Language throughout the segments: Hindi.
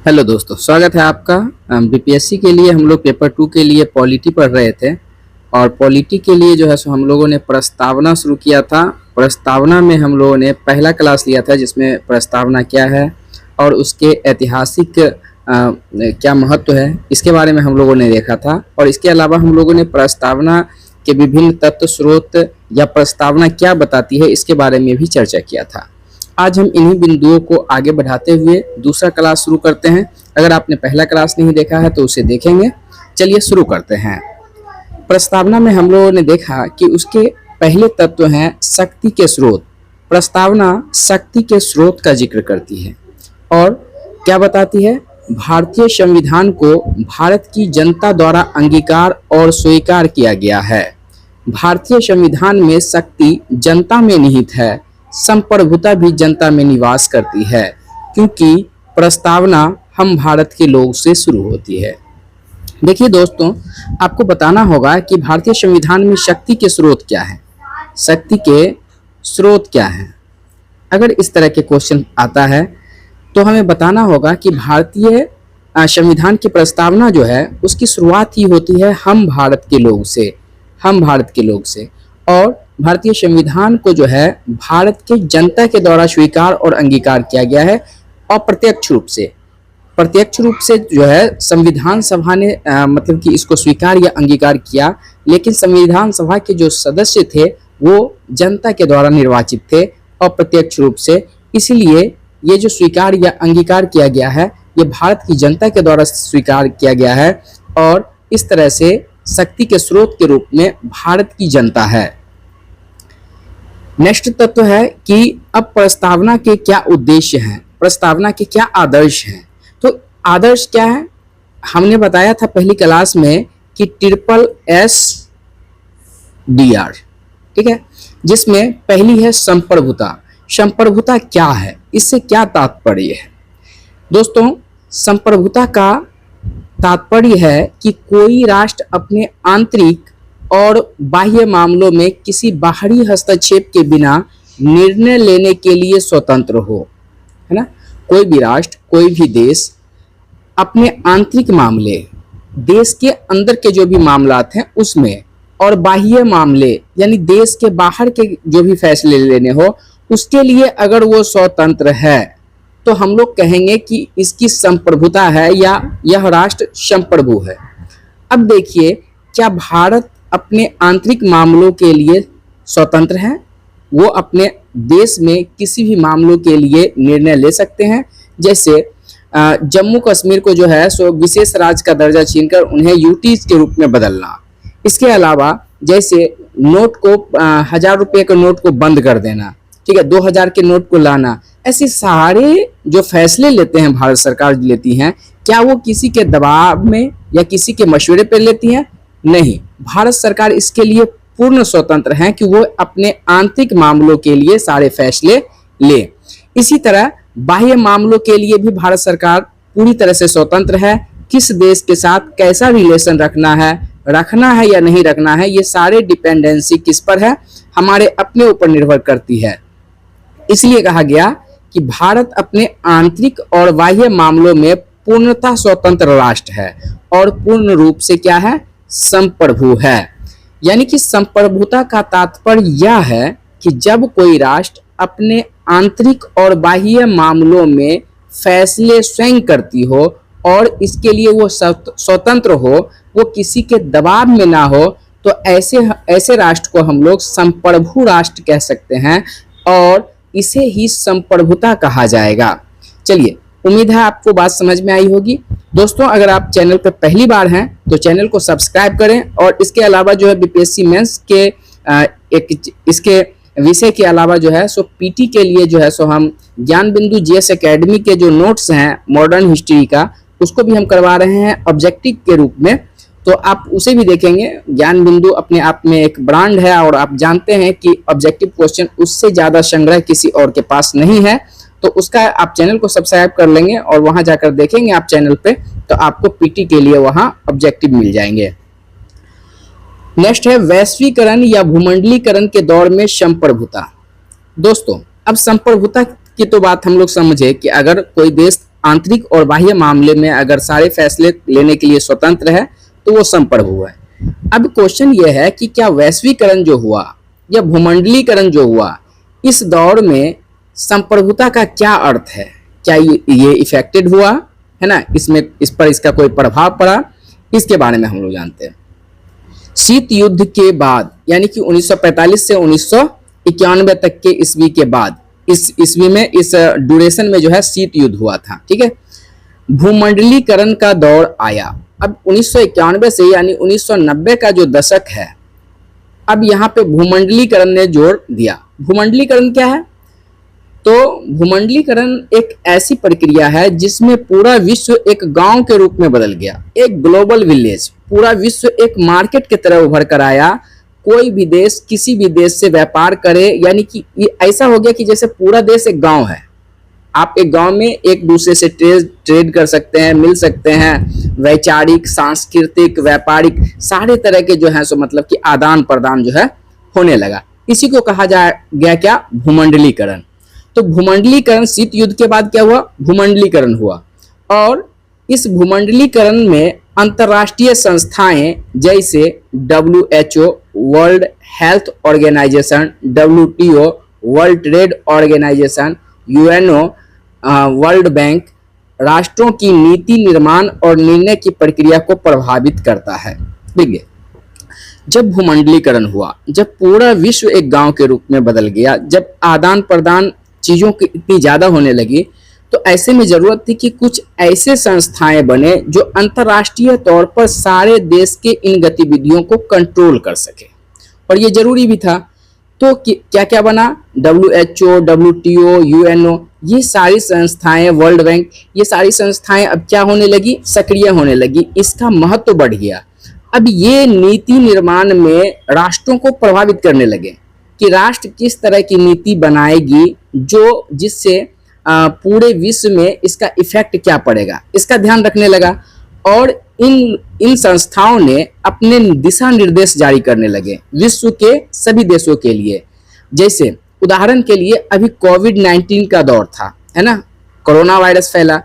हेलो दोस्तों, स्वागत है आपका। बीपीएससी के लिए हम लोग पेपर 2 के लिए पॉलिटी पढ़ रहे थे और पॉलिटी के लिए जो है सो हम लोगों ने प्रस्तावना शुरू किया था। प्रस्तावना में हम लोगों ने पहला क्लास लिया था जिसमें प्रस्तावना क्या है और उसके ऐतिहासिक क्या महत्व है इसके बारे में हम लोगों ने देखा था। और इसके अलावा हम लोगों ने प्रस्तावना के विभिन्न तत्व स्रोत या प्रस्तावना क्या बताती है इसके बारे में भी चर्चा किया था। आज हम इन्हीं बिंदुओं को आगे बढ़ाते हुए दूसरा क्लास शुरू करते हैं। अगर आपने पहला क्लास नहीं देखा है तो उसे देखेंगे। चलिए शुरू करते हैं। प्रस्तावना में हम लोगों ने देखा कि उसके पहले तत्व हैं शक्ति के स्रोत। प्रस्तावना शक्ति के स्रोत का जिक्र करती है और क्या बताती है, भारतीय संविधान को भारत की जनता द्वारा अंगीकार और स्वीकार किया गया है। भारतीय संविधान में शक्ति जनता में निहित है, संप्रभुता भी जनता में निवास करती है, क्योंकि प्रस्तावना हम भारत के लोग से शुरू होती है। देखिए दोस्तों, आपको बताना होगा कि भारतीय संविधान में शक्ति के स्रोत क्या है। शक्ति के स्रोत क्या है? अगर इस तरह के क्वेश्चन आता है तो हमें बताना होगा कि भारतीय संविधान की प्रस्तावना जो है उसकी शुरुआत ही होती है हम भारत के लोग से, हम भारत के लोग से। और भारतीय संविधान को जो है भारत के जनता के द्वारा स्वीकार और अंगीकार किया गया है। अप्रत्यक्ष रूप से जो है संविधान सभा ने मतलब कि इसको स्वीकार या अंगीकार किया, लेकिन संविधान सभा के जो सदस्य थे वो जनता के द्वारा निर्वाचित थे अप्रत्यक्ष रूप से। इसलिए ये जो स्वीकार या अंगीकार किया गया है ये भारत की जनता के द्वारा स्वीकार किया गया है और इस तरह से शक्ति के स्रोत के रूप में भारत की जनता है। नेक्स्ट तत्व है कि अब प्रस्तावना के क्या उद्देश्य हैं, प्रस्तावना के क्या आदर्श हैं। तो आदर्श क्या है, हमने बताया था पहली क्लास में कि SSSDR, ठीक है, जिसमें पहली है संप्रभुता। संप्रभुता क्या है, इससे क्या तात्पर्य है? दोस्तों, संप्रभुता का तात्पर्य है कि कोई राष्ट्र अपने आंतरिक और बाह्य मामलों में किसी बाहरी हस्तक्षेप के बिना निर्णय लेने के लिए स्वतंत्र हो, है ना। कोई भी राष्ट्र, कोई भी देश अपने आंतरिक मामले, देश के अंदर के जो भी मामलात हैं उसमें, और बाह्य मामले यानी देश के बाहर के जो भी फैसले लेने हो उसके लिए अगर वो स्वतंत्र है तो हम लोग कहेंगे कि इसकी संप्रभुता है या यह राष्ट्र संप्रभु है। अब देखिए, क्या भारत अपने आंतरिक मामलों के लिए स्वतंत्र है? वो अपने देश में किसी भी मामलों के लिए निर्णय ले सकते हैं। जैसे जम्मू कश्मीर को जो है सो विशेष राज्य का दर्जा छीनकर उन्हें यूटीज के रूप में बदलना। इसके अलावा जैसे नोट को 1000 रुपये के नोट को बंद कर देना, ठीक है, 2000 के नोट को लाना। ऐसे सारे जो फैसले लेते हैं भारत सरकार लेती हैं, क्या वो किसी के दबाव में या किसी के मशवरे पर लेती हैं? नहीं, भारत सरकार इसके लिए पूर्ण स्वतंत्र है कि वो अपने आंतरिक मामलों के लिए सारे फैसले ले। इसी तरह बाह्य मामलों के लिए भी भारत सरकार पूरी तरह से स्वतंत्र है। किस देश के साथ कैसा रिलेशन रखना है या नहीं रखना है, ये सारे डिपेंडेंसी किस पर है? हमारे अपने ऊपर निर्भर करती है। इसलिए कहा गया कि भारत अपने आंतरिक और बाह्य मामलों में पूर्णतः स्वतंत्र राष्ट्र है और पूर्ण रूप से क्या है? संप्रभु है। यानी कि संप्रभुता का तात्पर्य यह है कि जब कोई राष्ट्र अपने आंतरिक और बाह्य मामलों में फैसले स्वयं करती हो और इसके लिए वो स्वतंत्र हो, वो किसी के दबाव में ना हो, तो ऐसे राष्ट्र को हम लोग संप्रभु राष्ट्र कह सकते हैं और इसे ही संप्रभुता कहा जाएगा। चलिए, उम्मीद है आपको बात समझ में आई होगी। दोस्तों, अगर आप चैनल पर पहली बार हैं तो चैनल को सब्सक्राइब करें और इसके अलावा जो है बीपीएससी मेंस के इसके विषय के अलावा जो है सो पीटी के लिए जो है सो हम ज्ञान बिंदु जीएस एकेडमी के जो नोट्स हैं मॉडर्न हिस्ट्री का, उसको भी हम करवा रहे हैं ऑब्जेक्टिव के रूप में, तो आप उसे भी देखेंगे। ज्ञान बिंदु अपने आप में एक ब्रांड है और आप जानते हैं कि ऑब्जेक्टिव क्वेश्चन उससे ज़्यादा संग्रह किसी और के पास नहीं है, तो उसका आप चैनल को सब्सक्राइब कर लेंगे और वहां जाकर देखेंगे आप चैनल पे, तो आपको पीटी के लिए वहां ऑब्जेक्टिव मिल जाएंगे। नेक्स्ट है वैश्वीकरण या भूमंडलीकरण के दौर में संप्रभुता। दोस्तों, अब संप्रभुता की तो बात हम लोग समझे कि अगर कोई देश आंतरिक और बाह्य मामले में अगर सारे फैसले लेने के लिए स्वतंत्र है तो वो संप्रभु है। अब क्वेश्चन ये है कि क्या वैश्वीकरण जो हुआ या भूमंडलीकरण जो हुआ, इस दौर में संप्रभुता का क्या अर्थ है? क्या ये इफेक्टेड हुआ है ना, इसमें इस पर इसका कोई प्रभाव पड़ा? इसके बारे में हम लोग जानते हैं। शीत युद्ध के बाद यानी कि 1945 से 1991 तक के ईस्वी के बाद, इस ईस्वी में इस ड्यूरेशन में जो है शीत युद्ध हुआ था, ठीक है। भूमंडलीकरण का दौर आया। अब 1991 से यानी 1990 का जो दशक है, अब यहाँ पे भूमंडलीकरण ने जोर दिया। भूमंडलीकरण क्या है? तो भूमंडलीकरण एक ऐसी प्रक्रिया है जिसमें पूरा विश्व एक गांव के रूप में बदल गया, एक ग्लोबल विलेज, पूरा विश्व एक मार्केट की तरह उभर कर आया। कोई भी देश किसी भी देश से व्यापार करे, यानी कि ये ऐसा हो गया कि जैसे पूरा देश एक गांव है। आप एक गांव में एक दूसरे से ट्रेड कर सकते हैं, मिल सकते हैं, वैचारिक, सांस्कृतिक, व्यापारिक सारे तरह के जो है सो मतलब कि आदान प्रदान जो है होने लगा। इसी को कहा गया क्या? भूमंडलीकरण। तो भूमंडलीकरण, शीत युद्ध के बाद क्या हुआ? भूमंडलीकरण हुआ। और इस भूमंडलीकरण में अंतर्राष्ट्रीय संस्थाएं जैसे WHO, World Health Organization, WTO, World Trade Organization, UNO, World Bank, राष्ट्रों की नीति निर्माण और निर्णय की प्रक्रिया को प्रभावित करता है। देखिए, जब भूमंडलीकरण हुआ, जब पूरा विश्व एक गांव के रूप में बदल गया, जब आदान प्रदान चीजों की इतनी ज्यादा होने लगी, तो ऐसे में जरूरत थी कि कुछ ऐसे संस्थाएं बने जो अंतर्राष्ट्रीय तौर पर सारे देश के इन गतिविधियों को कंट्रोल कर सके, और ये जरूरी भी था। तो क्या क्या बना? WHO, WTO, UNO, ये सारी संस्थाएं, वर्ल्ड बैंक, ये सारी संस्थाएं अब क्या होने लगी? सक्रिय होने लगी। इसका महत्व बढ़ गया। अब ये नीति निर्माण में राष्ट्रों को प्रभावित करने लगे कि राष्ट्र किस तरह की नीति बनाएगी जो जिससे पूरे विश्व में इसका इफेक्ट क्या पड़ेगा, इसका ध्यान रखने लगा। और इन संस्थाओं ने अपने दिशा निर्देश जारी करने लगे विश्व के सभी देशों के लिए। जैसे उदाहरण के लिए अभी कोविड-19 का दौर था, है ना, कोरोना वायरस फैला,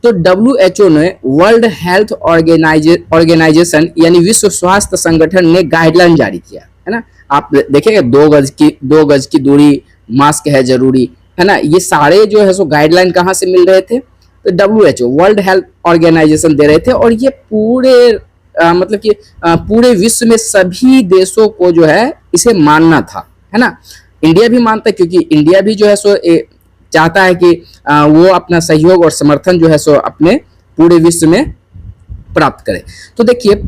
तो WHO ने, वर्ल्ड हेल्थ ऑर्गेनाइजेशन यानी विश्व स्वास्थ्य संगठन ने गाइडलाइन जारी किया, है ना। आप देखेंगे 2 गज की दूरी, मास्क है जरूरी, है ना। ये सारे जो है सो गाइडलाइन कहाँ से मिल रहे थे? तो WHO, वर्ल्ड हेल्थ ऑर्गेनाइजेशन दे रहे थे। और ये पूरे मतलब कि पूरे विश्व में सभी देशों को जो है इसे मानना था, है ना। इंडिया भी मानता है, क्योंकि इंडिया भी जो है सो चाहता है कि वो अपना सहयोग और समर्थन जो है सो अपने पूरे विश्व में प्राप्त करे। तो देखिए,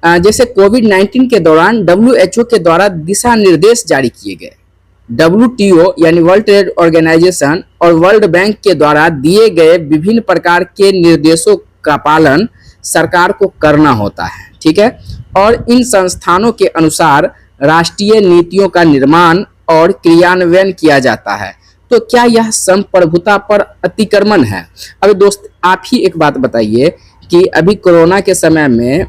जैसे कोविड-19 के दौरान WHO के द्वारा दिशा निर्देश जारी किए गए। WTO यानी वर्ल्ड ट्रेड ऑर्गेनाइजेशन और वर्ल्ड बैंक के द्वारा दिए गए विभिन्न प्रकार के निर्देशों का पालन सरकार को करना होता है, ठीक है। और इन संस्थानों के अनुसार राष्ट्रीय नीतियों का निर्माण और क्रियान्वयन किया जाता है। तो क्या यह संप्रभुता पर अतिक्रमण है? अभी दोस्त, आप ही एक बात बताइए कि अभी कोरोना के समय में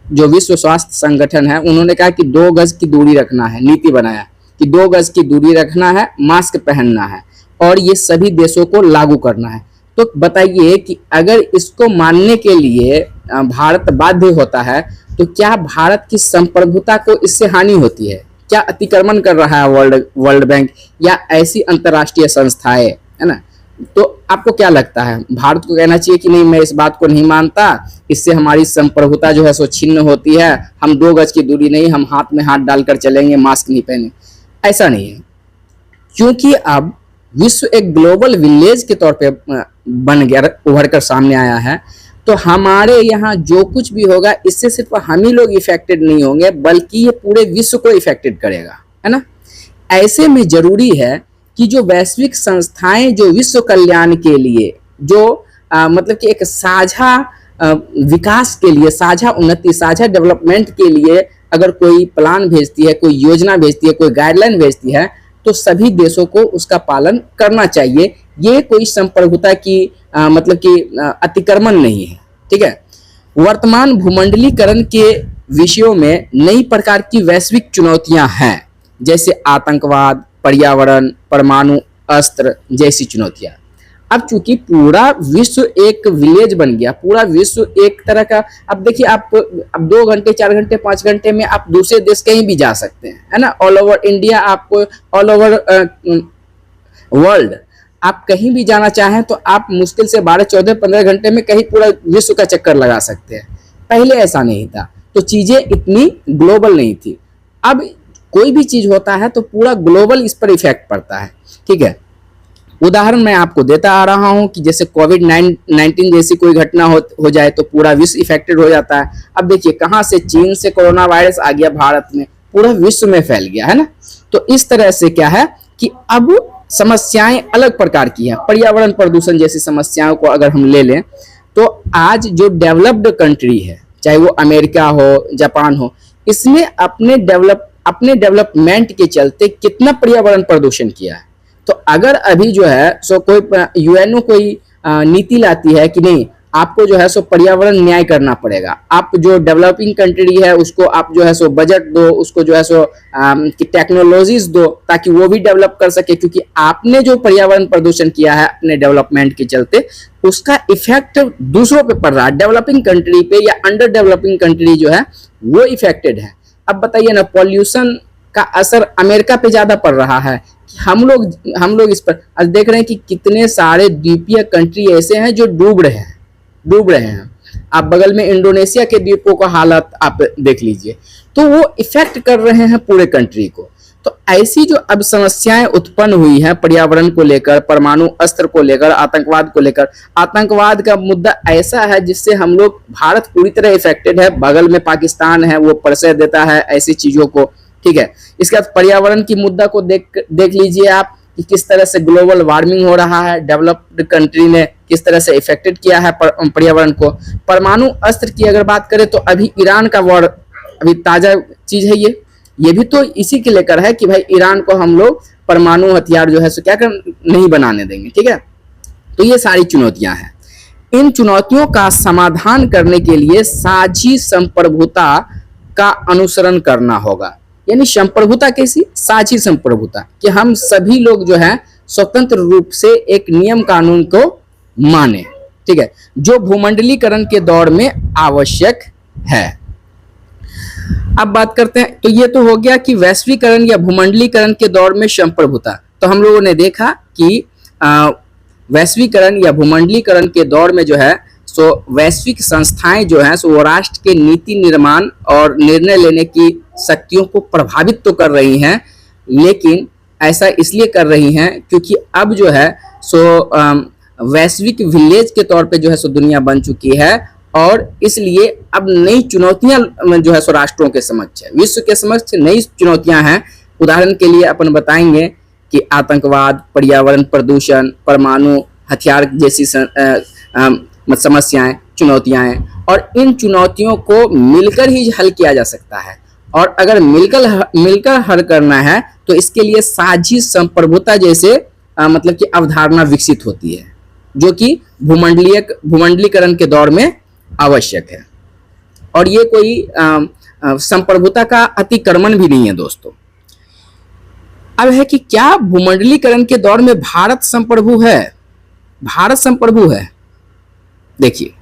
जो विश्व स्वास्थ्य संगठन है, उन्होंने कहा कि 2 गज की दूरी रखना है, नीति बनाया कि 2 गज की दूरी रखना है, मास्क पहनना है, और ये सभी देशों को लागू करना है। तो बताइए कि अगर इसको मानने के लिए भारत बाध्य होता है, तो क्या भारत की संप्रभुता को इससे हानि होती है? क्या अतिक्रमण कर रहा है वर्ल्ड बैंक या ऐसी अंतर्राष्ट्रीय संस्थाएं, है ना? तो आपको क्या लगता है, भारत को कहना चाहिए कि नहीं, मैं इस बात को नहीं मानता, इससे हमारी संप्रभुता जो है सो छिन्न होती है, हम 2 गज की दूरी नहीं, हम हाथ में हाथ डालकर चलेंगे, मास्क नहीं पहने? ऐसा नहीं है, क्योंकि अब विश्व एक ग्लोबल विलेज के तौर पे बन गया, उभर कर सामने आया है। तो हमारे यहाँ जो कुछ भी होगा, इससे सिर्फ हम ही लोग इफेक्टेड नहीं होंगे, बल्कि ये पूरे विश्व को इफेक्टेड करेगा, है ना। ऐसे में जरूरी है कि जो वैश्विक संस्थाएं जो विश्व कल्याण के लिए, जो मतलब कि एक साझा विकास के लिए, साझा उन्नति, साझा डेवलपमेंट के लिए अगर कोई प्लान भेजती है, कोई योजना भेजती है, कोई गाइडलाइन भेजती है, तो सभी देशों को उसका पालन करना चाहिए। ये कोई संप्रभुता की मतलब कि अतिक्रमण नहीं है, ठीक है। वर्तमान भूमंडलीकरण के विषयों में नई प्रकार की वैश्विक चुनौतियां हैं, जैसे आतंकवाद, पर्यावरण, परमाणु अस्त्र जैसी चुनौतियां। अब चूंकि पूरा विश्व एक विलेज बन गया, पूरा विश्व एक तरह का, अब देखिए आप अब 2 घंटे 4 घंटे 5 घंटे में आप दूसरे देश कहीं भी जा सकते हैं, है ना। ऑल ओवर इंडिया, आपको ऑल ओवर वर्ल्ड आप कहीं भी जाना चाहें तो आप मुश्किल से 12 14 15 घंटे में कहीं पूरा विश्व का चक्कर लगा सकते हैं। पहले ऐसा नहीं था, तो चीजें इतनी ग्लोबल नहीं थी। अब कोई भी चीज होता है तो पूरा ग्लोबल इस पर इफेक्ट पड़ता है, ठीक है। उदाहरण मैं आपको देता आ रहा हूं कि जैसे कोविड-19 जैसी कोई घटना हो जाए तो पूरा विश्व इफेक्टेड हो जाता है। अब देखिए कहां से चीन से कोरोना वायरस आ गया भारत में, पूरा विश्व में फैल गया, है ना। तो इस तरह से क्या है कि अब समस्याएं अलग प्रकार की हैं। पर्यावरण प्रदूषण जैसी समस्याओं को अगर हम ले लें तो आज जो डेवलप्ड कंट्री है, चाहे वो अमेरिका हो, जापान हो, इसने अपने डेवलपमेंट के चलते कितना पर्यावरण प्रदूषण किया है। तो अगर अभी जो है सो कोई यूएनओ कोई नीति लाती है कि नहीं, आपको जो है सो पर्यावरण न्याय करना पड़ेगा, आप जो डेवलपिंग कंट्री है उसको आप जो है सो बजट दो, उसको जो है सो टेक्नोलॉजीज दो ताकि वो भी डेवलप कर सके, क्योंकि आपने जो पर्यावरण प्रदूषण किया है अपने डेवलपमेंट के चलते उसका इफेक्ट दूसरों पे पड़ रहा है, डेवलपिंग कंट्री पे या अंडर डेवलपिंग कंट्री जो है वो इफेक्टेड है। अब बताइए ना, पॉल्यूशन का असर अमेरिका पे ज्यादा पड़ रहा है। हम लोग इस पर आज देख रहे हैं कि कितने सारे द्वीपीय कंट्री ऐसे हैं जो डूब रहे हैं। आप बगल में इंडोनेशिया के द्वीपों का हालत आप देख लीजिए, तो वो इफेक्ट कर रहे हैं पूरे कंट्री को। तो ऐसी जो अब समस्याएं उत्पन्न हुई हैं पर्यावरण को लेकर, परमाणु अस्त्र को लेकर, आतंकवाद को लेकर, आतंकवाद का मुद्दा ऐसा है जिससे हम लोग, भारत पूरी तरह इफेक्टेड है, बगल में पाकिस्तान है वो परिचय देता है ऐसी चीजों को, ठीक है। इसके बाद पर्यावरण की मुद्दा को देख लीजिए आप कि किस तरह से ग्लोबल वार्मिंग हो रहा है, डेवलप्ड कंट्री ने किस तरह से इफेक्टेड किया है पर्यावरण को। परमाणु अस्त्र की अगर बात करें तो अभी ईरान का वॉर अभी ताजा चीज है, ये भी तो इसी के लेकर है कि भाई ईरान को हम लोग परमाणु हथियार जो है सो क्या कर नहीं बनाने देंगे, ठीक है। तो ये सारी चुनौतियां हैं। इन चुनौतियों का समाधान करने के लिए साझी संप्रभुता का अनुसरण करना होगा। यानी संप्रभुता कैसी? साझी संप्रभुता, कि हम सभी लोग जो है स्वतंत्र रूप से एक नियम कानून को माने, ठीक है, जो भूमंडलीकरण के दौर में आवश्यक है। अब बात करते हैं, तो ये तो हो गया कि वैश्वीकरण या भूमंडलीकरण के दौर में संप्रभुता। तो हम लोगों ने देखा कि वैश्वीकरण या भूमंडलीकरण के दौर में जो है सो वैश्विक संस्थाएं जो हैं सो वो राष्ट्र के नीति निर्माण और निर्णय लेने की शक्तियों को प्रभावित तो कर रही हैं, लेकिन ऐसा इसलिए कर रही हैं क्योंकि अब जो है सो वैश्विक विलेज के तौर पे जो है सो दुनिया बन चुकी है, और इसलिए अब नई चुनौतियां जो है सो राष्ट्रों के समक्ष है, विश्व के समक्ष नई चुनौतियां हैं। उदाहरण के लिए अपन बताएंगे कि आतंकवाद, पर्यावरण प्रदूषण, परमाणु हथियार जैसी समस्याएं, चुनौतियां हैं, और इन चुनौतियों को मिलकर ही हल किया जा सकता है। और अगर मिलकर हल करना है तो इसके लिए साझी संप्रभुता जैसे मतलब कि अवधारणा विकसित होती है, जो कि भूमंडलीकरण के दौर में आवश्यक है। और ये कोई संप्रभुता का अतिक्रमण भी नहीं है दोस्तों। अब है कि क्या भूमंडलीकरण के दौर में भारत संप्रभु है? भारत संप्रभु है। देखिए,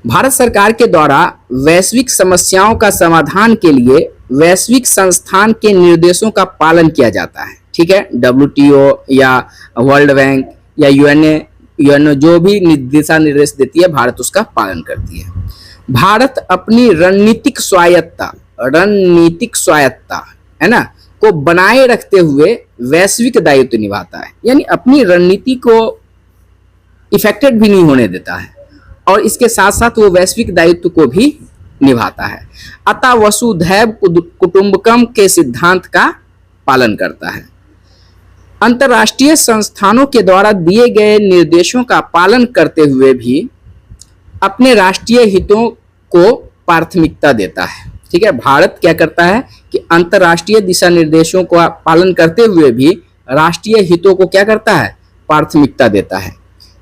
भारत सरकार के द्वारा वैश्विक समस्याओं का समाधान के लिए वैश्विक संस्थान के निर्देशों का पालन किया जाता है, ठीक है। WTO या वर्ल्ड बैंक या यूएनओ जो भी दिशा निर्देश देती है, भारत उसका पालन करती है। भारत अपनी रणनीतिक स्वायत्तता है ना को बनाए रखते हुए वैश्विक दायित्व निभाता है, यानी अपनी रणनीति को इफेक्टेड भी नहीं होने देता है, और इसके साथ साथ वो वैश्विक दायित्व को भी निभाता है। अतः वसुधैव कुटुंबकम के सिद्धांत का पालन करता है। अंतर्राष्ट्रीय संस्थानों के द्वारा दिए गए निर्देशों का पालन करते हुए भी अपने राष्ट्रीय हितों को प्राथमिकता देता है, ठीक है। भारत क्या करता है कि अंतर्राष्ट्रीय दिशा निर्देशों का पालन करते हुए भी राष्ट्रीय हितों को क्या करता है? प्राथमिकता देता है।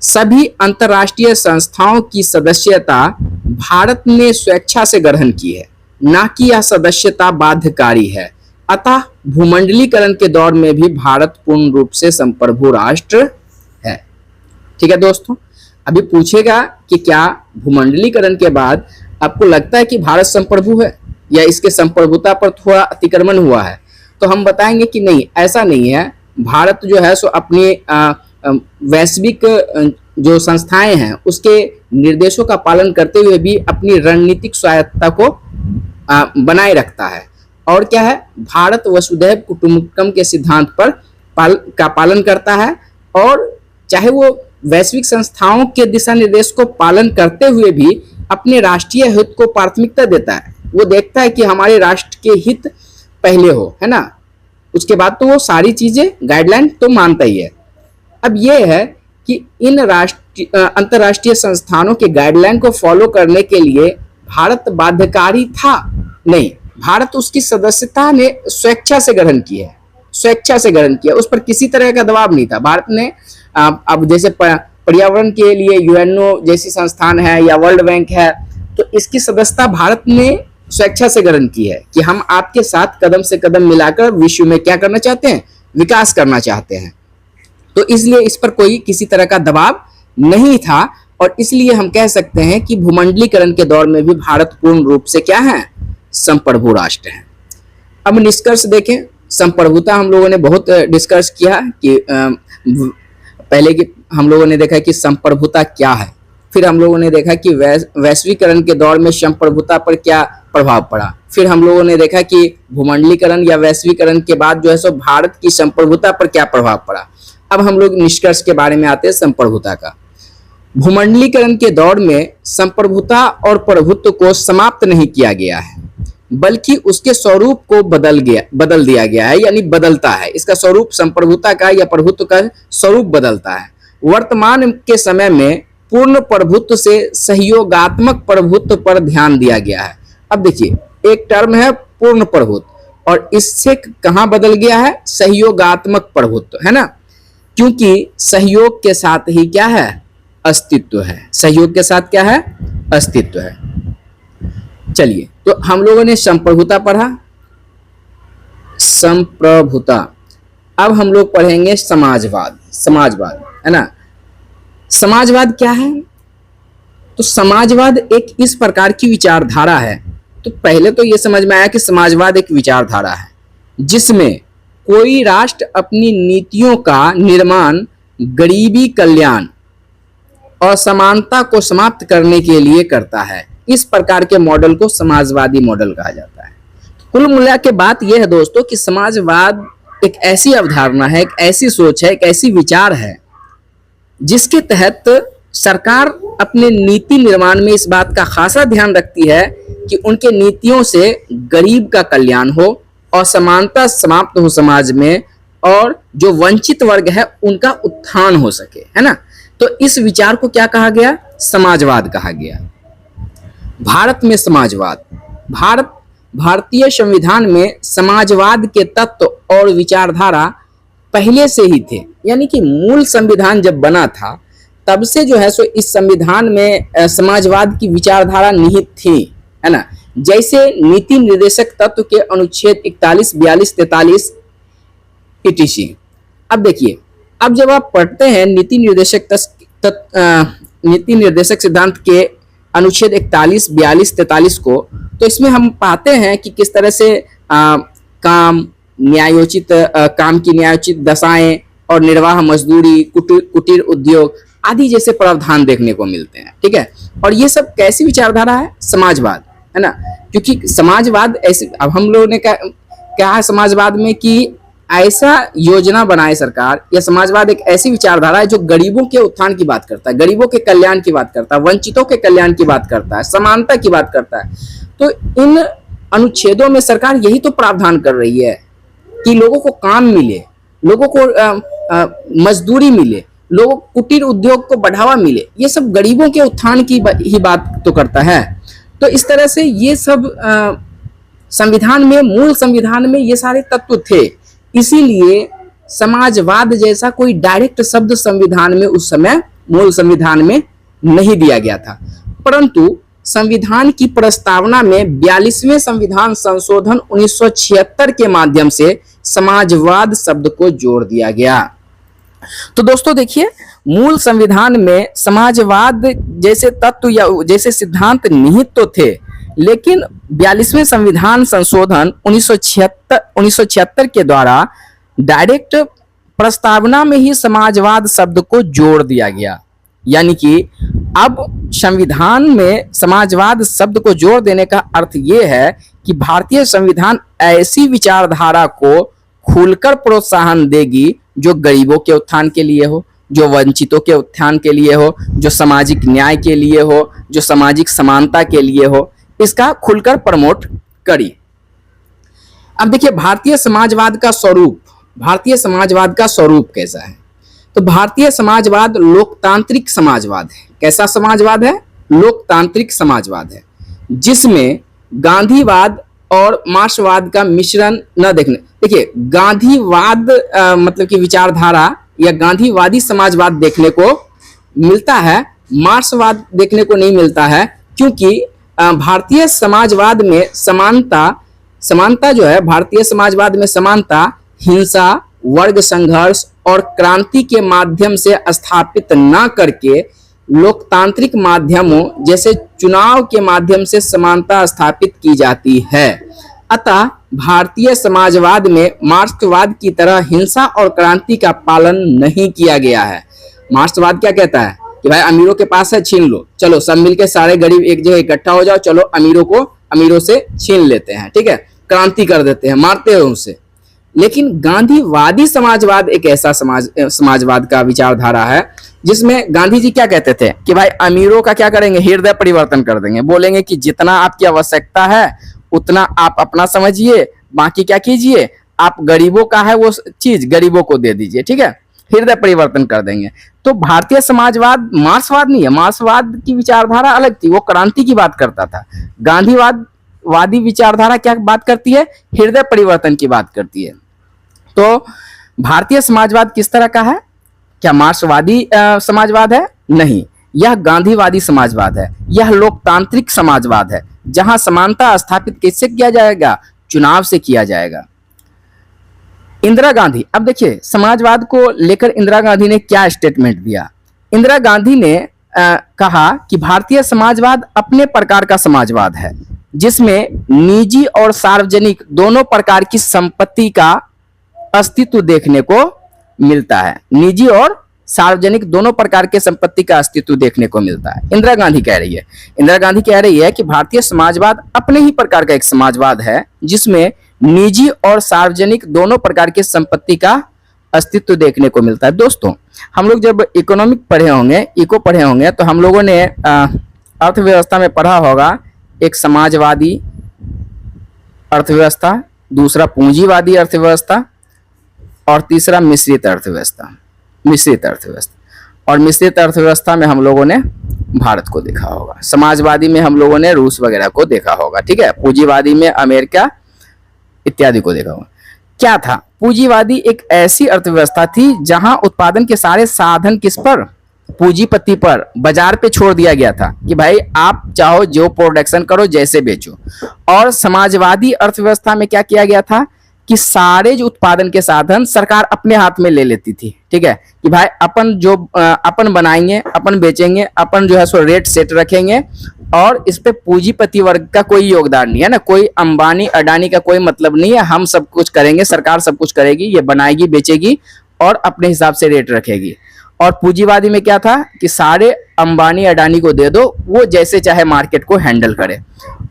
सभी अंतर्राष्ट्रीय संस्थाओं की सदस्यता भारत ने स्वेच्छा से ग्रहण की है, ना कि यह सदस्यता बाध्यकारी है। अतः भूमंडलीकरण के दौर में भी भारत पूर्ण रूप से संप्रभु राष्ट्र है। ठीक है दोस्तों, अभी पूछेगा कि क्या भूमंडलीकरण के बाद आपको लगता है कि भारत संप्रभु है या इसके संप्रभुता पर थोड़ा अतिक्रमण हुआ है, तो हम बताएंगे कि नहीं, ऐसा नहीं है। भारत जो है सो अपनी वैश्विक जो संस्थाएं हैं उसके निर्देशों का पालन करते हुए भी अपनी रणनीतिक स्वायत्तता को बनाए रखता है। और क्या है, भारत वसुधैव कुटुंबकम के सिद्धांत पर पालन करता है, और चाहे वो वैश्विक संस्थाओं के दिशा निर्देश को पालन करते हुए भी अपने राष्ट्रीय हित को प्राथमिकता देता है। वो देखता है कि हमारे राष्ट्र के हित पहले हो, है ना, उसके बाद तो वो सारी चीजें गाइडलाइन तो मानता ही है। अब ये है कि इन अंतर्राष्ट्रीय संस्थानों के गाइडलाइन को फॉलो करने के लिए भारत बाध्यकारी था? नहीं, भारत उसकी सदस्यता ने स्वेच्छा से ग्रहण की है, स्वेच्छा से ग्रहण किया, उस पर किसी तरह का दबाव नहीं था। भारत ने अब जैसे पर्यावरण के लिए यूएनओ जैसी संस्थान है या वर्ल्ड बैंक है, तो इसकी सदस्यता भारत ने स्वेच्छा से ग्रहण की है कि हम आपके साथ कदम से कदम मिलाकर विश्व में क्या करना चाहते हैं, विकास करना चाहते हैं। तो इसलिए इस पर कोई किसी तरह का दबाव नहीं था, और इसलिए हम कह सकते हैं कि भूमंडलीकरण के दौर में भी भारत पूर्ण रूप से क्या है, संप्रभु राष्ट्र है। अब निष्कर्ष देखें, संप्रभुता हम लोगों ने बहुत डिस्कस किया कि पहले की हम लोगों ने देखा कि संप्रभुता क्या है, फिर हम लोगों ने देखा कि वैश्वीकरण के दौर में संप्रभुता पर क्या प्रभाव पड़ा, फिर हम लोगों ने देखा कि भूमंडलीकरण या वैश्वीकरण के बाद जो है सो भारत की संप्रभुता पर क्या प्रभाव पड़ा। अब हम लोग निष्कर्ष के बारे में आते हैं संप्रभुता का। भूमंडलीकरण के दौर में संप्रभुता और प्रभुत्व को समाप्त नहीं किया गया है, बल्कि उसके स्वरूप को बदल दिया गया है, यानी बदलता है। इसका स्वरूप संप्रभुता का या प्रभुत्व का स्वरूप बदलता है। वर्तमान के समय में पूर्ण प्रभुत्व से सहयोगात्मक प्रभुत्व पर ध्यान दिया गया है। अब देखिए, एक टर्म है पूर्ण प्रभुत्व, और इससे कहां बदल गया है, सहयोगात्मक प्रभुत्व, है ना, क्योंकि सहयोग के साथ ही क्या है, अस्तित्व है। सहयोग के साथ क्या है, अस्तित्व है। चलिए, तो हम लोगों ने संप्रभुता पढ़ा, संप्रभुता। अब हम लोग पढ़ेंगे समाजवाद। समाजवाद, है ना, समाजवाद क्या है? तो समाजवाद एक इस प्रकार की विचारधारा है। तो पहले तो ये समझ में आया कि समाजवाद एक विचारधारा है जिसमें कोई राष्ट्र अपनी नीतियों का निर्माण गरीबी, कल्याण और समानता को समाप्त करने के लिए करता है। इस प्रकार के मॉडल को समाजवादी मॉडल कहा जाता है। कुल मिला के बात यह है दोस्तों कि समाजवाद एक ऐसी अवधारणा है, एक ऐसी सोच है, एक ऐसी विचार है जिसके तहत सरकार अपने नीति निर्माण में इस बात का खासा ध्यान रखती है कि उनके नीतियों से गरीब का कल्याण हो, असमानता समाप्त हो समाज में, और जो वंचित वर्ग है उनका उत्थान हो सके, है ना। तो इस विचार को क्या कहा गया, समाजवाद कहा गया। भारत में समाजवाद, भारतीय संविधान में समाजवाद के तत्व और विचारधारा पहले से ही थे, यानी कि मूल संविधान जब बना था तब से जो है सो इस संविधान में समाजवाद की विचारधारा निहित थी, है ना। जैसे नीति निर्देशक तत्व के अनुच्छेद 41, 42, 43 etc। अब देखिए, अब जब आप पढ़ते हैं नीति निर्देशक सिद्धांत के अनुच्छेद 41, 42, 43 को, तो इसमें हम पाते हैं कि किस तरह से काम की न्यायोचित दशाएं और निर्वाह मजदूरी, कुटीर उद्योग आदि जैसे प्रावधान देखने को मिलते हैं, ठीक है। और ये सब कैसी विचारधारा है, समाजवाद, है ना। क्योंकि समाजवाद ऐसे, अब हम लोगों ने क्या है समाजवाद में कि ऐसा योजना बनाए सरकार, या समाजवाद एक ऐसी विचारधारा है जो गरीबों के उत्थान की बात करता है, गरीबों के कल्याण की बात करता है, वंचितों के कल्याण की बात करता है, समानता की बात करता है। तो इन अनुच्छेदों में सरकार यही तो प्रावधान कर रही है कि लोगों को काम मिले, लोगों को मजदूरी मिले, लोगों को कुटीर उद्योग को बढ़ावा मिले। ये सब गरीबों के उत्थान की ही बात तो करता है। तो इस तरह से ये सब संविधान में, मूल संविधान में ये सारे तत्व थे। इसीलिए समाजवाद जैसा कोई डायरेक्ट शब्द संविधान में उस समय मूल संविधान में नहीं दिया गया था, परंतु संविधान की प्रस्तावना में 42वें संविधान संशोधन 1976 के माध्यम से समाजवाद शब्द को जोड़ दिया गया। तो दोस्तों देखिए, मूल संविधान में समाजवाद जैसे तत्व या जैसे सिद्धांत निहित तो थे, लेकिन 42वें संविधान संशोधन 1976 के द्वारा डायरेक्ट प्रस्तावना में ही समाजवाद शब्द को जोड़ दिया गया। यानी कि अब संविधान में समाजवाद शब्द को जोड़ देने का अर्थ यह है कि भारतीय संविधान ऐसी विचारधारा को खुलकर प्रोत्साहन देगी जो गरीबों के उत्थान के लिए हो, जो वंचितों के उत्थान के लिए हो, जो सामाजिक न्याय के लिए हो, जो सामाजिक समानता के लिए हो, इसका खुलकर प्रमोट करी। अब देखिए, भारतीय समाजवाद का स्वरूप कैसा है? तो भारतीय समाजवाद लोकतांत्रिक समाजवाद है। कैसा समाजवाद है? लोकतांत्रिक समाजवाद है, जिसमें गांधीवाद और मार्क्सवाद का मिश्रण न देखने। देखिए, गांधीवाद मतलब कि विचारधारा या गांधीवादी समाजवाद देखने को मिलता है, मार्क्सवाद देखने को नहीं मिलता है, क्योंकि भारतीय समाजवाद में समानता जो है, भारतीय समाजवाद में समानता हिंसा, वर्ग संघर्ष और क्रांति के माध्यम से स्थापित न करके लोकतांत्रिक माध्यमों जैसे चुनाव के माध्यम से समानता स्थापित की जाती है। अतः भारतीय समाजवाद में मार्क्सवाद की तरह हिंसा और क्रांति का पालन नहीं किया गया है। मार्क्सवाद क्या कहता है कि भाई अमीरों के पास है, छीन लो, चलो सब मिलके सारे गरीब एक जगह इकट्ठा हो जाओ, चलो अमीरों से छीन लेते हैं, ठीक है, क्रांति कर देते हैं, मारते हैं उनसे। लेकिन गांधीवादी समाजवाद एक ऐसा समाजवाद का विचारधारा है जिसमें गांधी जी क्या कहते थे कि भाई अमीरों का क्या करेंगे, हृदय परिवर्तन कर देंगे, बोलेंगे कि जितना आपकी आवश्यकता है उतना आप अपना समझिए, बाकी क्या कीजिए, आप गरीबों का है वो चीज गरीबों को दे दीजिए, ठीक है, हृदय परिवर्तन कर देंगे। तो भारतीय समाजवाद मार्क्सवाद नहीं है, मार्क्सवाद की विचारधारा अलग थी, वो क्रांति की बात करता था। गांधीवादी विचारधारा क्या बात करती है? हृदय परिवर्तन की बात करती है। तो भारतीय समाजवाद किस तरह का है? क्या मार्क्सवादी समाजवाद है? नहीं, यह गांधीवादी समाजवाद है, यह लोकतांत्रिक समाजवाद है, जहां समानता स्थापित किससे किया जाएगा? चुनाव से किया जाएगा। इंदिरा गांधी, अब देखिए समाजवाद को लेकर इंदिरा गांधी ने क्या स्टेटमेंट दिया। इंदिरा गांधी ने कहा कि भारतीय समाजवाद अपने प्रकार का समाजवाद है, जिसमें निजी और सार्वजनिक दोनों प्रकार की संपत्ति का अस्तित्व देखने को मिलता है। निजी और सार्वजनिक दोनों प्रकार के संपत्ति का अस्तित्व देखने को मिलता है। इंदिरा गांधी कह रही है कि भारतीय समाजवाद अपने ही प्रकार का एक समाजवाद है, जिसमें निजी और सार्वजनिक दोनों प्रकार के संपत्ति का अस्तित्व देखने को मिलता है। दोस्तों, हम लोग जब इकोनॉमिक पढ़े होंगे तो हम लोगों ने अर्थव्यवस्था में पढ़ा होगा, एक समाजवादी अर्थव्यवस्था, दूसरा पूंजीवादी अर्थव्यवस्था और तीसरा मिश्रित अर्थव्यवस्था। और मिश्रित अर्थव्यवस्था में हम लोगों ने भारत को देखा होगा, समाजवादी में हम लोगों ने रूस वगैरह को देखा होगा, ठीक है, पूंजीवादी में अमेरिका इत्यादि को देखा होगा। क्या था? पूंजीवादी एक ऐसी अर्थव्यवस्था थी जहां उत्पादन के सारे साधन किस पर? पूंजीपति पर, बाजार पे छोड़ दिया गया था कि भाई आप चाहो जो प्रोडक्शन करो, जैसे बेचो। और समाजवादी अर्थव्यवस्था में क्या किया गया था कि सारे जो उत्पादन के साधन सरकार अपने हाथ में ले लेती थी, ठीक है, कि भाई अपन बनाएंगे, अपन बेचेंगे, अपन जो है सो रेट सेट रखेंगे, और इस पे पूंजीपति वर्ग का कोई योगदान नहीं है ना, कोई अंबानी अडानी का कोई मतलब नहीं है, हम सब कुछ करेंगे, सरकार सब कुछ करेगी, ये बनाएगी, बेचेगी और अपने हिसाब से रेट रखेगी। और पूंजीवादी में क्या था कि सारे अंबानी अडानी को दे दो, वो जैसे चाहे मार्केट को हैंडल करे।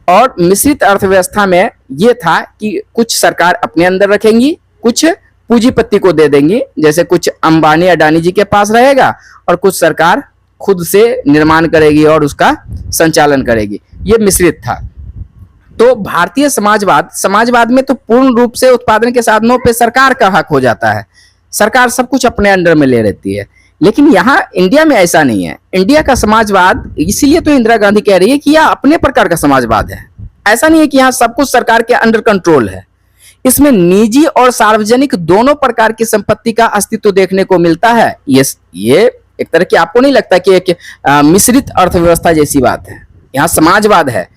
और मिश्रित अर्थव्यवस्था में ये था कि कुछ सरकार अपने अंदर रखेंगी, कुछ पूंजीपति को दे देंगी, जैसे कुछ अंबानी अडानी जी के पास रहेगा और कुछ सरकार खुद से निर्माण करेगी और उसका संचालन करेगी। ये मिश्रित था। तो भारतीय समाजवाद में तो पूर्ण रूप से उत्पादन के साधनों पे सरकार का हक हो जाता है, सरकार सब कुछ अपने अंडर में ले रहती है। लेकिन यहाँ इंडिया में ऐसा नहीं है। इंडिया का समाजवाद, इसीलिए तो इंदिरा गांधी कह रही है कि यह अपने प्रकार का समाजवाद है। ऐसा नहीं है कि यहाँ सब कुछ सरकार के अंडर कंट्रोल है। इसमें निजी और सार्वजनिक दोनों प्रकार की संपत्ति का अस्तित्व देखने को मिलता है। ये एक तरह की, आपको नहीं लगता कि एक मिश्रित अर्थव्यवस्था जैसी बात है? यहाँ समाजवाद है।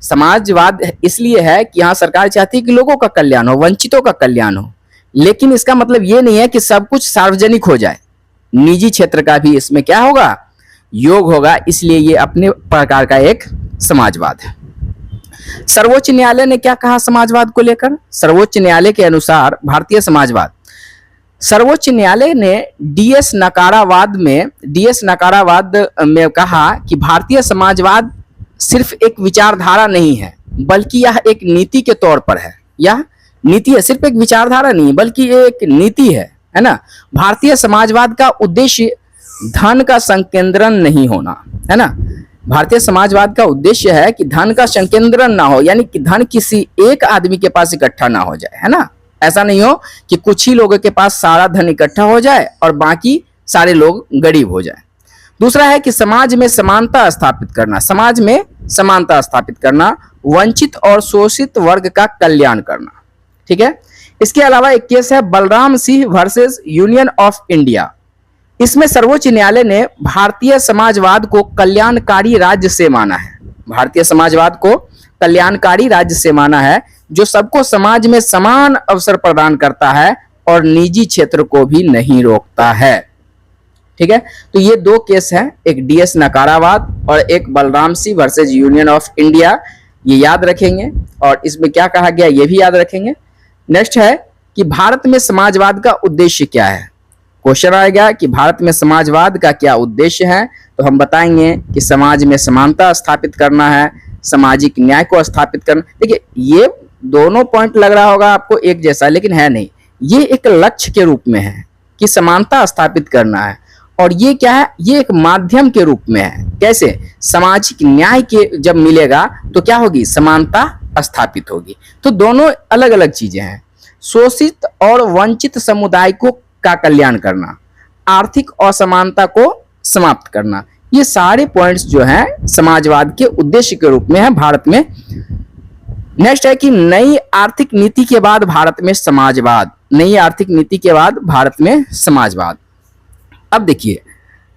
समाजवाद इसलिए है कि यहाँ सरकार चाहती है कि लोगों का कल्याण हो, वंचितों का कल्याण हो। लेकिन इसका मतलब ये नहीं है कि सब कुछ सार्वजनिक हो जाए, निजी क्षेत्र का भी इसमें क्या होगा, योग होगा, इसलिए ये अपने प्रकार का एक समाजवाद है। सर्वोच्च न्यायालय ने क्या कहा समाजवाद को लेकर? सर्वोच्च न्यायालय के अनुसार भारतीय समाजवाद, सर्वोच्च न्यायालय ने डीएस नकारावाद में कहा कि भारतीय समाजवाद सिर्फ एक विचारधारा नहीं है, बल्कि यह एक नीति के तौर पर है। यह नीति है, सिर्फ एक विचारधारा नहीं बल्कि एक नीति है ना। भारतीय समाजवाद का उद्देश्य धन का संकेंद्रण नहीं होना, है ना। भारतीय समाजवाद का उद्देश्य है कि धन का संकेंद्रण ना हो, यानी कि धन किसी एक आदमी के पास इकट्ठा ना हो जाए, है ना। ऐसा नहीं हो कि कुछ ही लोगों के पास सारा धन इकट्ठा हो जाए और बाकी सारे लोग गरीब हो जाए। दूसरा है कि समाज में समानता स्थापित करना, समाज में समानता स्थापित करना, वंचित और शोषित वर्ग का कल्याण करना, ठीक है। इसके अलावा एक केस है Balram Singh versus union of India. इसमें सर्वोच्च न्यायालय ने भारतीय समाजवाद को कल्याणकारी राज्य से माना है, भारतीय समाजवाद को कल्याणकारी राज्य से माना है, जो सबको समाज में समान अवसर प्रदान करता है और निजी क्षेत्र को भी नहीं रोकता है, ठीक है। तो ये दो केस हैं, एक डीएस नकारावाद और एक Balram Singh versus union of India, ये याद रखेंगे। और इसमें क्या कहा गया ये भी याद रखेंगे। नेक्स्ट है कि भारत में समाजवाद का उद्देश्य क्या है। क्वेश्चन आएगा कि भारत में समाजवाद का क्या उद्देश्य है, तो हम बताएंगे कि समाज में समानता स्थापित करना है, सामाजिक न्याय को स्थापित करना। देखिए ये दोनों पॉइंट लग रहा होगा आपको एक जैसा, लेकिन है नहीं। ये एक लक्ष्य के रूप में है कि समानता स्थापित करना है, और ये क्या है, ये एक माध्यम के रूप में है। कैसे? सामाजिक न्याय के जब मिलेगा तो क्या होगी, समानता स्थापित होगी। तो दोनों अलग अलग चीजें हैं। शोषित और वंचित समुदाय को का कल्याण करना, आर्थिक असमानता को समाप्त करना, ये सारे पॉइंट्स जो हैं समाजवाद के उद्देश्य के रूप में है भारत में। नेक्स्ट है कि नई आर्थिक नीति के बाद भारत में समाजवाद, नई आर्थिक नीति के बाद भारत में समाजवाद। अब देखिए,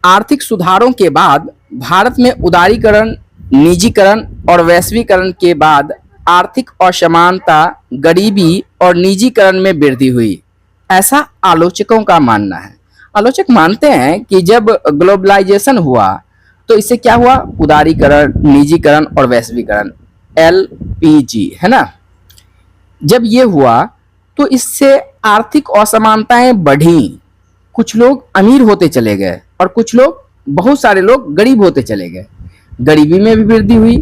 आर्थिक सुधारों के बाद भारत में उदारीकरण, निजीकरण और वैश्वीकरण के बाद आर्थिक असमानता, गरीबी और निजीकरण में वृद्धि हुई, ऐसा आलोचकों का मानना है। आलोचक मानते हैं कि जब ग्लोबलाइजेशन हुआ तो इससे क्या हुआ, उदारीकरण, निजीकरण और वैश्वीकरण, LPG, है ना। जब ये हुआ तो इससे आर्थिक असमानताएं बढ़ी, कुछ लोग अमीर होते चले गए और कुछ लोग, बहुत सारे लोग गरीब होते चले गए। गरीबी में भी वृद्धि हुई,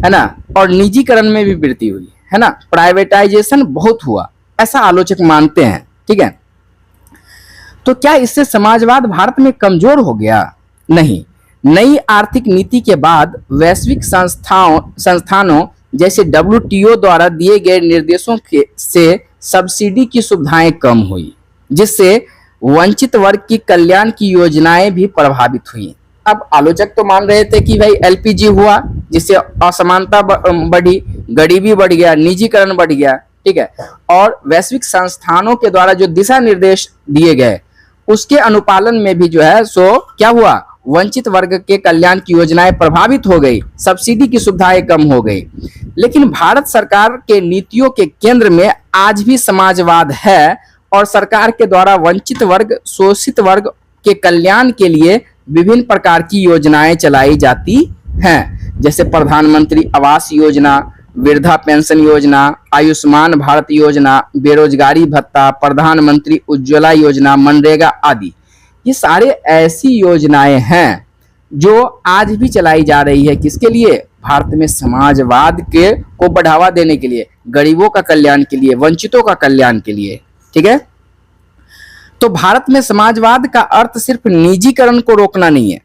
है ना, और निजीकरण में भी वृद्धि हुई, है ना। प्राइवेटाइजेशन बहुत हुआ, ऐसा आलोचक मानते हैं, ठीक है। तो क्या इससे समाजवाद भारत में कमजोर हो गया? नहीं। नई आर्थिक नीति के बाद वैश्विक संस्थानों जैसे WTO द्वारा दिए गए निर्देशों से सब्सिडी की सुविधाएं कम हुई, जिससे वंचित वर्ग की कल्याण की योजनाएं भी प्रभावित हुई। अब आलोचक तो मान रहे थे कि भाई LPG हुआ जिससे असमानता बढ़ी, गरीबी बढ़ गया, निजीकरण बढ़ गया, ठीक है, और वैश्विक संस्थानों के द्वारा जो दिशा निर्देश दिए गए उसके अनुपालन में भी जो है सो क्या हुआ, वंचित वर्ग के कल्याण की योजनाएं प्रभावित हो गई, सब्सिडी की सुविधाएं कम हो गई। लेकिन भारत सरकार के नीतियों के केंद्र में आज भी समाजवाद है और सरकार के द्वारा वंचित वर्ग, शोषित वर्ग के कल्याण के लिए विभिन्न प्रकार की योजनाएं चलाई जाती हैं, जैसे प्रधानमंत्री आवास योजना, वृद्धा पेंशन योजना, आयुष्मान भारत योजना, बेरोजगारी भत्ता, प्रधानमंत्री उज्ज्वला योजना, मनरेगा आदि। ये सारे ऐसी योजनाएं हैं जो आज भी चलाई जा रही है, किसके लिए, भारत में समाजवाद के को बढ़ावा देने के लिए, गरीबों का कल्याण के लिए, वंचितों का कल्याण के लिए, ठीक है। तो भारत में समाजवाद का अर्थ सिर्फ निजीकरण को रोकना नहीं है,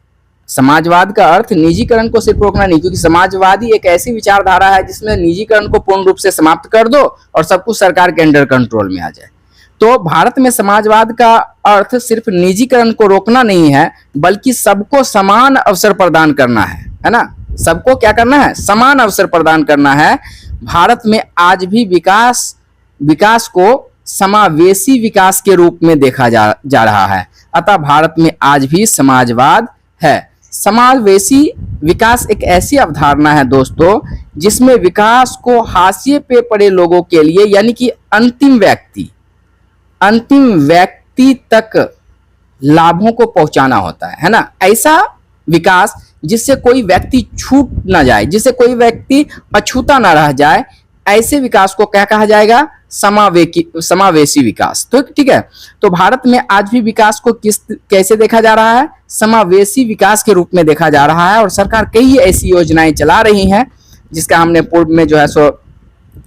समाजवाद का अर्थ निजीकरण को सिर्फ रोकना नहीं, क्योंकि समाजवादी एक ऐसी विचारधारा है जिसमें निजीकरण को पूर्ण रूप से समाप्त कर दो और सब कुछ सरकार के अंडर कंट्रोल में आ जाए। तो भारत में समाजवाद का अर्थ सिर्फ निजीकरण को रोकना नहीं है, बल्कि सबको समान अवसर प्रदान करना है ना। सबको क्या करना है, समान अवसर प्रदान करना है। भारत में आज भी विकास को समावेशी विकास के रूप में देखा जा रहा है। अतः भारत में आज भी समाजवाद है। समावेशी विकास एक ऐसी अवधारणा है दोस्तों, जिसमें विकास को हाशिए पे पड़े लोगों के लिए, यानी कि अंतिम व्यक्ति तक लाभों को पहुंचाना होता है ना। ऐसा विकास जिससे कोई व्यक्ति छूट ना जाए, जिससे कोई व्यक्ति अछूता ना रह जाए, ऐसे विकास को क्या कहा जाएगा? समावेशी विकास। तो ठीक है, तो भारत में आज भी विकास को कैसे देखा जा रहा है? समावेशी विकास के रूप में देखा जा रहा है। और सरकार कई ऐसी योजनाएं चला रही हैं जिसका हमने पूर्व में जो है सो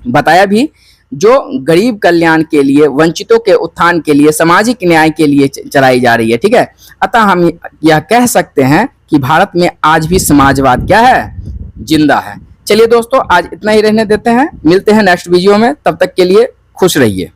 बताया भी, जो गरीब कल्याण के लिए, वंचितों के उत्थान के लिए, सामाजिक न्याय के लिए चलाई जा रही है। ठीक है, अतः हम यह कह सकते हैं कि भारत में आज भी समाजवाद क्या है? जिंदा है। चलिए दोस्तों, आज इतना ही रहने देते हैं, मिलते हैं नेक्स्ट वीडियो में, तब तक के लिए खुश रहिए।